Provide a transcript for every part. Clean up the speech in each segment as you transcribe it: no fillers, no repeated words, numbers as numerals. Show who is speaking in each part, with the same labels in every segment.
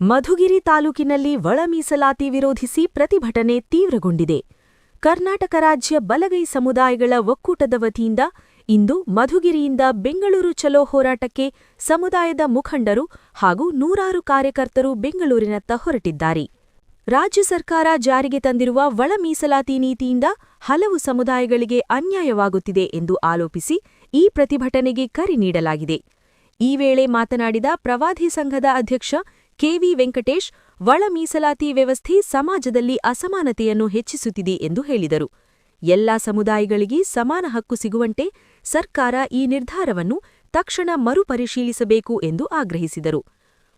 Speaker 1: ಮಧುಗಿರಿ ತಾಲೂಕಿನಲ್ಲಿ ಒಳ ಮೀಸಲಾತಿ ವಿರೋಧಿಸಿ ಪ್ರತಿಭಟನೆ ತೀವ್ರಗೊಂಡಿದೆ. ಕರ್ನಾಟಕ ರಾಜ್ಯ ಬಲಗೈ ಸಮುದಾಯಗಳ ಒಕ್ಕೂಟದ ವತಿಯಿಂದ ಇಂದು ಮಧುಗಿರಿಯಿಂದ ಬೆಂಗಳೂರು ಚಲೋ ಹೋರಾಟಕ್ಕೆ ಸಮುದಾಯದ ಮುಖಂಡರು ಹಾಗೂ ನೂರಾರು ಕಾರ್ಯಕರ್ತರು ಬೆಂಗಳೂರಿನತ್ತ ಹೊರಟಿದ್ದಾರೆ. ರಾಜ್ಯ ಸರ್ಕಾರ ಜಾರಿಗೆ ತಂದಿರುವ ಒಳ ಮೀಸಲಾತಿ ನೀತಿಯಿಂದ ಹಲವು ಸಮುದಾಯಗಳಿಗೆ ಅನ್ಯಾಯವಾಗುತ್ತಿದೆ ಎಂದು ಆರೋಪಿಸಿ ಈ ಪ್ರತಿಭಟನೆಗೆ ಕರೆ ನೀಡಲಾಗಿದೆ. ಈ ವೇಳೆ ಮಾತನಾಡಿದ ಪ್ರವಾದಿ ಸಂಘದ ಅಧ್ಯಕ್ಷ ಕೆವಿ ವೆಂಕಟೇಶ್, ಒಳ ಮೀಸಲಾತಿ ವ್ಯವಸ್ಥೆ ಸಮಾಜದಲ್ಲಿ ಅಸಮಾನತೆಯನ್ನು ಹೆಚ್ಚಿಸುತ್ತಿದೆ ಎಂದು ಹೇಳಿದರು. ಎಲ್ಲಾ ಸಮುದಾಯಗಳಿಗೆ ಸಮಾನ ಹಕ್ಕು ಸಿಗುವಂತೆ ಸರ್ಕಾರ ಈ ನಿರ್ಧಾರವನ್ನು ತಕ್ಷಣ ಮರುಪರಿಶೀಲಿಸಬೇಕು ಎಂದು ಆಗ್ರಹಿಸಿದರು.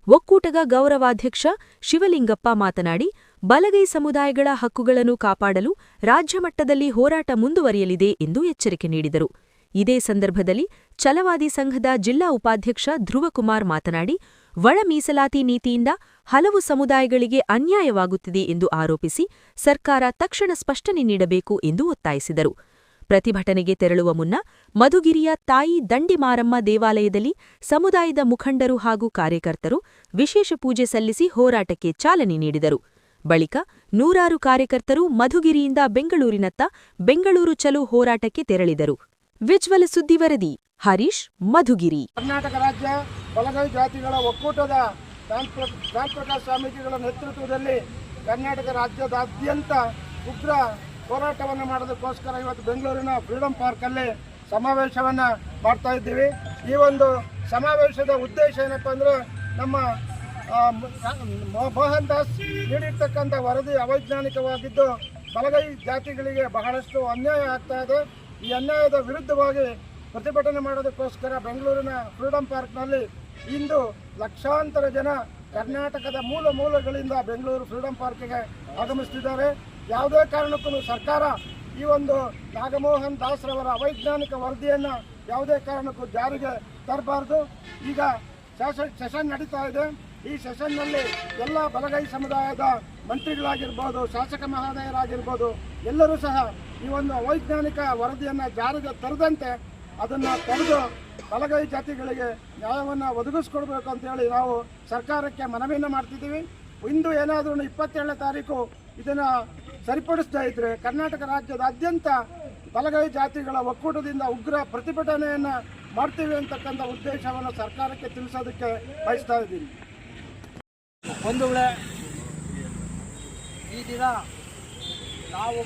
Speaker 1: ಒಕ್ಕೂಟದ ಗೌರವಾಧ್ಯಕ್ಷ ಶಿವಲಿಂಗಪ್ಪ ಮಾತನಾಡಿ, ಬಲಗೈ ಸಮುದಾಯಗಳ ಹಕ್ಕುಗಳನ್ನು ಕಾಪಾಡಲು ರಾಜ್ಯಮಟ್ಟದಲ್ಲಿ ಹೋರಾಟ ಮುಂದುವರಿಯಲಿದೆ ಎಂದು ಎಚ್ಚರಿಕೆ ನೀಡಿದರು. ಇದೇ ಸಂದರ್ಭದಲ್ಲಿ ಛಲವಾದಿ ಸಂಘದ ಜಿಲ್ಲಾ ಉಪಾಧ್ಯಕ್ಷ ಧ್ರುವಕುಮಾರ್ ಮಾತನಾಡಿ, ಒಳ ಮೀಸಲಾತಿ ನೀತಿಯಿಂದ ಹಲವು ಸಮುದಾಯಗಳಿಗೆ ಅನ್ಯಾಯವಾಗುತ್ತಿದೆ ಎಂದು ಆರೋಪಿಸಿ ಸರ್ಕಾರ ತಕ್ಷಣ ಸ್ಪಷ್ಟನೆ ನೀಡಬೇಕು ಎಂದು ಒತ್ತಾಯಿಸಿದರು. ಪ್ರತಿಭಟನೆಗೆ ತೆರಳುವ ಮುನ್ನ ಮಧುಗಿರಿಯ ತಾಯಿ ದಂಡಿಮಾರಮ್ಮ ದೇವಾಲಯದಲ್ಲಿ ಸಮುದಾಯದ ಮುಖಂಡರು ಹಾಗೂ ಕಾರ್ಯಕರ್ತರು ವಿಶೇಷ ಪೂಜೆ ಸಲ್ಲಿಸಿ ಹೋರಾಟಕ್ಕೆ ಚಾಲನೆ ನೀಡಿದರು. ಬಳಿಕ ನೂರಾರು ಕಾರ್ಯಕರ್ತರು ಮಧುಗಿರಿಯಿಂದ ಬೆಂಗಳೂರಿನತ್ತ ಬೆಂಗಳೂರು ಚಲೋ ಹೋರಾಟಕ್ಕೆ ತೆರಳಿದರು. ವಿಜ್ವಲ ಸುದ್ದಿ ವರದಿ, ಹರೀಶ್, ಮಧುಗಿರಿ.
Speaker 2: ಕರ್ನಾಟಕ ರಾಜ್ಯ ಬಲಗೈ ಜಾತಿಗಳ ಒಕ್ಕೂಟದ ಶ್ರೀಪ್ರಕಾಶ್ ಸ್ವಾಮೀಜಿಗಳ ನೇತೃತ್ವದಲ್ಲಿ ಕರ್ನಾಟಕ ರಾಜ್ಯದಾದ್ಯಂತ ಉಗ್ರ ಹೋರಾಟವನ್ನು ಮಾಡೋದಕ್ಕೋಸ್ಕರ ಇವತ್ತು ಬೆಂಗಳೂರಿನ ಫ್ರೀಡಂ ಪಾರ್ಕಲ್ಲಿ ಸಮಾವೇಶವನ್ನು ಮಾಡ್ತಾ ಇದ್ದೀವಿ. ಈ ಒಂದು ಸಮಾವೇಶದ ಉದ್ದೇಶ ಏನಪ್ಪ ಅಂದರೆ, ನಮ್ಮ ಮೋಹನ್ ದಾಸ್ ನೀಡಿರ್ತಕ್ಕಂಥ ವರದಿ ಅವೈಜ್ಞಾನಿಕವಾಗಿದ್ದು ಬಲಗೈ ಜಾತಿಗಳಿಗೆ ಬಹಳಷ್ಟು ಅನ್ಯಾಯ ಆಗ್ತಾ ಇದೆ. ಈ ಅನ್ಯಾಯದ ವಿರುದ್ಧವಾಗಿ ಪ್ರತಿಭಟನೆ ಮಾಡೋದಕ್ಕೋಸ್ಕರ ಬೆಂಗಳೂರಿನ ಫ್ರೀಡಂ ಪಾರ್ಕ್ನಲ್ಲಿ ಇಂದು ಲಕ್ಷಾಂತರ ಜನ ಕರ್ನಾಟಕದ ಮೂಲಗಳಿಂದ ಬೆಂಗಳೂರು ಫ್ರೀಡಂ ಪಾರ್ಕ್ಗೆ ಆಗಮಿಸುತ್ತಿದ್ದಾರೆ. ಯಾವುದೇ ಕಾರಣಕ್ಕೂ ಸರ್ಕಾರ ಈ ಒಂದು ನಾಗಮೋಹನ್ ದಾಸ್ರವರ ಅವೈಜ್ಞಾನಿಕ ವರದಿಯನ್ನು ಯಾವುದೇ ಕಾರಣಕ್ಕೂ ಜಾರಿಗೆ ತರಬಾರ್ದು. ಈಗ ಸೆಷನ್ ನಡೀತಾ ಇದೆ. ಈ ಸೆಷನ್ನಲ್ಲಿ ಎಲ್ಲ ಬಲಗೈ ಸಮುದಾಯದ ಮಂತ್ರಿಗಳಾಗಿರ್ಬೋದು, ಶಾಸಕ ಮಹೋದಯರಾಗಿರ್ಬೋದು, ಎಲ್ಲರೂ ಸಹ ಈ ಒಂದು ಅವೈಜ್ಞಾನಿಕ ವರದಿಯನ್ನು ಜಾರಿಗೆ ತರದಂತೆ ಅದನ್ನು ತಡೆದು ಬಲಗೈ ಜಾತಿಗಳಿಗೆ ನ್ಯಾಯವನ್ನು ಒದಗಿಸ್ಕೊಡ್ಬೇಕು ಅಂತೇಳಿ ನಾವು ಸರ್ಕಾರಕ್ಕೆ ಮನವಿಯನ್ನು ಮಾಡ್ತಿದ್ದೀವಿ. ಇಂದು ಏನಾದರೂ 27ನೇ ತಾರೀಕು ಇದನ್ನು ಸರಿಪಡಿಸದೇ ಇದ್ದರೆ ಕರ್ನಾಟಕ ರಾಜ್ಯದಾದ್ಯಂತ ಬಲಗೈ ಜಾತಿಗಳ ಒಕ್ಕೂಟದಿಂದ ಉಗ್ರ ಪ್ರತಿಭಟನೆಯನ್ನು ಮಾಡ್ತೀವಿ ಅಂತಕ್ಕಂಥ ಉದ್ದೇಶವನ್ನು ಸರ್ಕಾರಕ್ಕೆ ತಿಳಿಸೋದಕ್ಕೆ ಬಯಸ್ತಾ ಇದ್ದೀನಿ.
Speaker 3: ಒಂದು ವೇಳೆ ಈ ದಿನ ನಾವು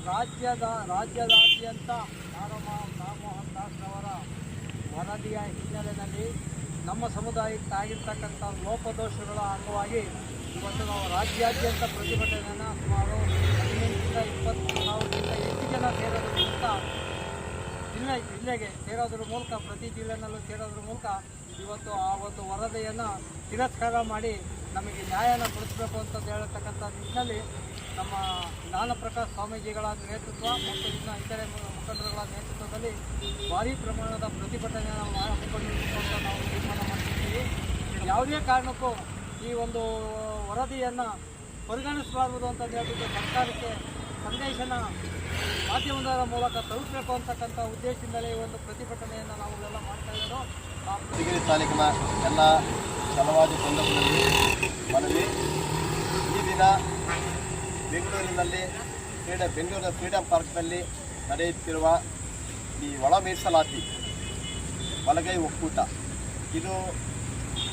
Speaker 3: ರಾಜ್ಯದಾದ್ಯಂತ ನಾಗಮೋಹನ್ ದಾಸ್ರವರ ವರದಿಯ ಹಿನ್ನೆಲೆಯಲ್ಲಿ ನಮ್ಮ ಸಮುದಾಯಕ್ಕೆ ಆಗಿರ್ತಕ್ಕಂಥ ಲೋಪದೋಷಗಳ ಅಂಗವಾಗಿ ಇವತ್ತು ನಾವು ರಾಜ್ಯಾದ್ಯಂತ ಪ್ರತಿಭಟನೆಯನ್ನು ಸುಮಾರು 15,000-20,000 ಹೆಚ್ಚು ಜನ ಸೇರೋದ್ರ ಮೂಲಕ ಜಿಲ್ಲೆಗೆ ಸೇರೋದ್ರ ಮೂಲಕ ಪ್ರತಿ ಜಿಲ್ಲೆನಲ್ಲೂ ಸೇರೋದ್ರ ಮೂಲಕ ಇವತ್ತು ಆ ಒಂದು ವರದಿಯನ್ನು ತಿರಸ್ಕಾರ ಮಾಡಿ ನಮಗೆ ನ್ಯಾಯನ ಕೊಡಿಸಬೇಕು ಅಂತ ಹೇಳತಕ್ಕಂಥ ನಿಟ್ಟಿನಲ್ಲಿ ನಮ್ಮ ಜ್ಞಾನಪ್ರಕಾಶ್ ಸ್ವಾಮೀಜಿಗಳ ನೇತೃತ್ವ ಮತ್ತು ಇನ್ನು ಇತರೆ ಮುಖಂಡರುಗಳ ನೇತೃತ್ವದಲ್ಲಿ ಭಾರೀ ಪ್ರಮಾಣದ ಪ್ರತಿಭಟನೆಯನ್ನು ಹಮ್ಮಿಕೊಂಡಿರುವುದು ಅಂತ ನಾವು ತೀರ್ಮಾನ ಮಾಡ್ತಿದ್ದೀವಿ. ಯಾವುದೇ ಕಾರಣಕ್ಕೂ ಈ ಒಂದು ವರದಿಯನ್ನು ಪರಿಗಣಿಸಬಾರದು ಅಂತ ಹೇಳ್ಬಿಟ್ಟು ಸರ್ಕಾರಕ್ಕೆ ಸಂದೇಶನ ಮಾಧ್ಯಮದ ಮೂಲಕ ತಲುಪಬೇಕು ಅಂತಕ್ಕಂಥ ಉದ್ದೇಶದಿಂದಲೇ ಈ ಒಂದು ಪ್ರತಿಭಟನೆಯನ್ನು ನಾವೆಲ್ಲ ಮಾಡ್ತಾ ಇರೋದು.
Speaker 4: ಮಧುಗಿರಿ ತಾಲೂಕಿನ ಎಲ್ಲ ಛಲವಾದಿ ಬಂಧುಗಳಲ್ಲಿ ಮನವಿ, ಈ ದಿನ ಬೆಂಗಳೂರಿನ ಫ್ರೀಡಂ ಪಾರ್ಕ್ನಲ್ಲಿ ನಡೆಯುತ್ತಿರುವ ಈ ಒಳ ಮೀಸಲಾತಿ ಬಲಗೈ ಒಕ್ಕೂಟ ಇದು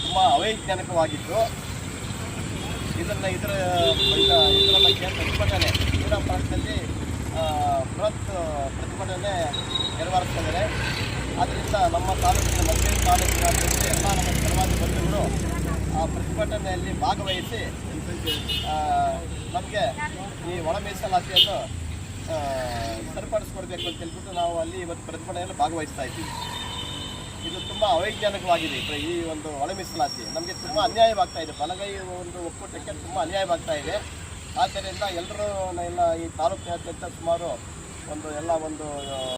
Speaker 4: ತುಂಬ ಅವೈಜ್ಞಾನಿಕವಾಗಿದ್ದು ಇದರ ಬಗ್ಗೆ ಪ್ರತಿಭಟನೆ ಫ್ರೀಡಂ ಪಾರ್ಕ್ನಲ್ಲಿ ಬೃಹತ್ ಪ್ರತಿಭಟನೆ ನೆರವೇರಿಸ್ತಿದ್ದಾರೆ. ಆದ್ದರಿಂದ ನಮ್ಮ ತಾಲೂಕಿನ ಮಧುಗಿರಿ ತಾಲೂಕಿನಾದ್ಯಂತ ಎಲ್ಲ ನಮ್ಮ ಛಲವಾದಿ ಬಂಧುಗಳು ಆ ಪ್ರತಿಭಟನೆಯಲ್ಲಿ ಭಾಗವಹಿಸಿ ನಮಗೆ ಈ ಒಳ ಮೀಸಲಾತಿಯನ್ನು ಸರಿಪಡಿಸ್ಕೊಡ್ಬೇಕು ಅಂತ ಹೇಳ್ಬಿಟ್ಟು ನಾವು ಅಲ್ಲಿ ಇವತ್ತು ಪ್ರತಿಭಟನೆಯಲ್ಲಿ ಭಾಗವಹಿಸ್ತಾ ಇದ್ದೀವಿ. ಇದು ತುಂಬ ಅವೈಜ್ಞಾನಿಕವಾಗಿದೆ. ಈ ಒಂದು ಒಳ ಮೀಸಲಾತಿ ನಮಗೆ ತುಂಬ ಅನ್ಯಾಯವಾಗ್ತಾ ಇದೆ. ಬಲಗೈ ಒಂದು ಒಕ್ಕೂಟಕ್ಕೆ ತುಂಬ ಅನ್ಯಾಯವಾಗ್ತಾ ಇದೆ. ಆದ್ದರಿಂದ ಎಲ್ಲರೂ ಈ ತಾಲೂಕಿನಾದ್ಯಂತ ಸುಮಾರು ಒಂದು